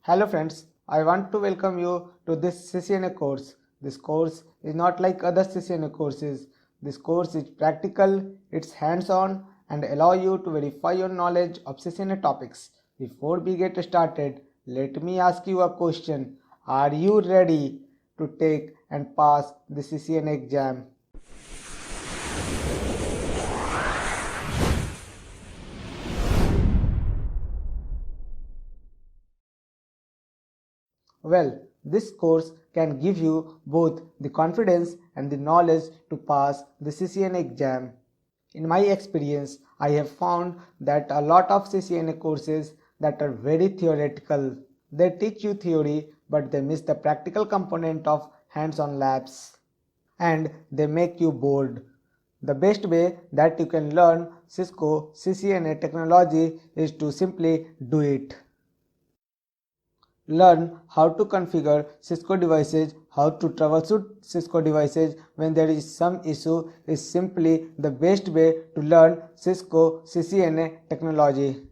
Hello friends, I want to welcome you to this CCNA course. This course is not like other CCNA courses. This course is practical, it's hands-on and allow you to verify your knowledge of CCNA topics. Before we get started, let me ask you a question. Are you ready to take and pass the CCNA exam? Well, this course can give you both the confidence and the knowledge to pass the CCNA exam. In my experience, I have found that a lot of CCNA courses that are very theoretical. They teach you theory, but they miss the practical component of hands-on labs. And they make you bored. The best way that you can learn Cisco CCNA technology is to simply do it. Learn how to configure Cisco devices, how to troubleshoot Cisco devices when there is some issue is simply the best way to learn Cisco CCNA technology.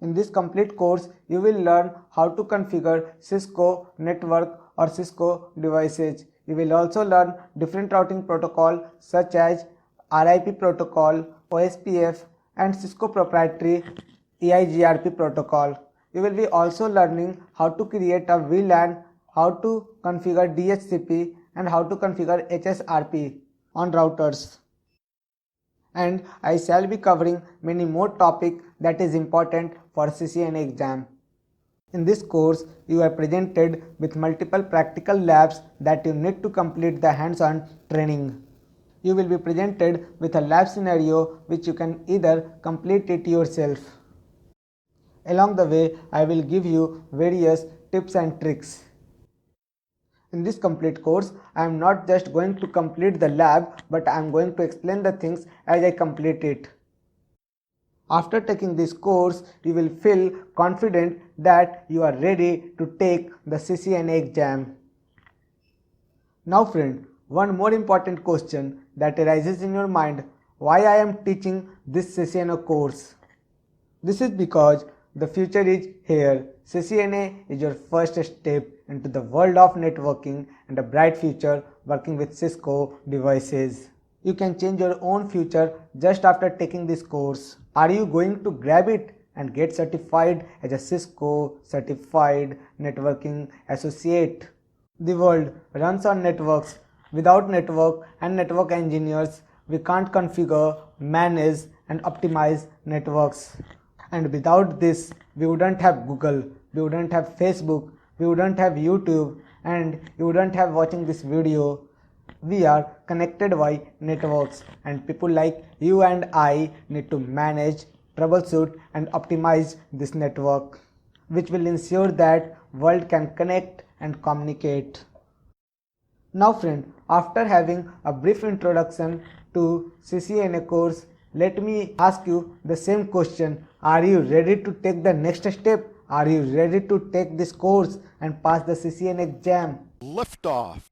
In this complete course, you will learn how to configure Cisco network or Cisco devices. You will also learn different routing protocol such as RIP protocol, OSPF and Cisco proprietary EIGRP protocol. You will be also learning how to create a VLAN, how to configure DHCP and how to configure HSRP on routers. And I shall be covering many more topics that is important for CCNA exam. In this course, you are presented with multiple practical labs that you need to complete the hands-on training. You will be presented with a lab scenario which you can either complete it yourself. Along the way, I will give you various tips and tricks. In this complete course, I am not just going to complete the lab, but I am going to explain the things as I complete it. After taking this course, you will feel confident that you are ready to take the CCNA exam. Now friend, one more important question that arises in your mind: why I am teaching this CCNA course? This is because the future is here. CCNA is your first step into the world of networking and a bright future working with Cisco devices. You can change your own future just after taking this course. Are you going to grab it and get certified as a Cisco certified networking associate? The world runs on networks. Without network and network engineers, we can't configure, manage and optimize networks. And without this, we wouldn't have Google, we wouldn't have Facebook, we wouldn't have YouTube, and you wouldn't have watching this video. We are connected by networks, and people like you and I need to manage, troubleshoot and optimize this network, which will ensure that world can connect and communicate. Now friend, after having a brief introduction to CCNA course, let me ask you the same question. Are you ready to take the next step? Are you ready to take this course and pass the CCNA exam? Lift off.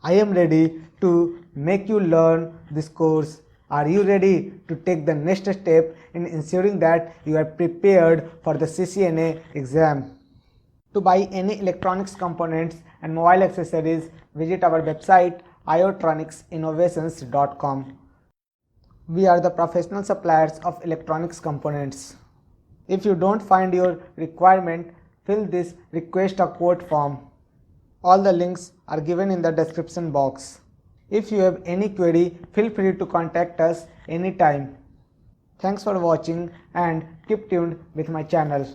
I am ready to make you learn this course. Are you ready to take the next step in ensuring that you are prepared for the CCNA exam? To buy any electronics components and mobile accessories, visit our website iotronicsinnovations.com. We are the professional suppliers of electronics components. If you don't find your requirement, fill this request a quote form. All the links are given in the description box. If you have any query, feel free to contact us anytime. Thanks for watching and keep tuned with my channel.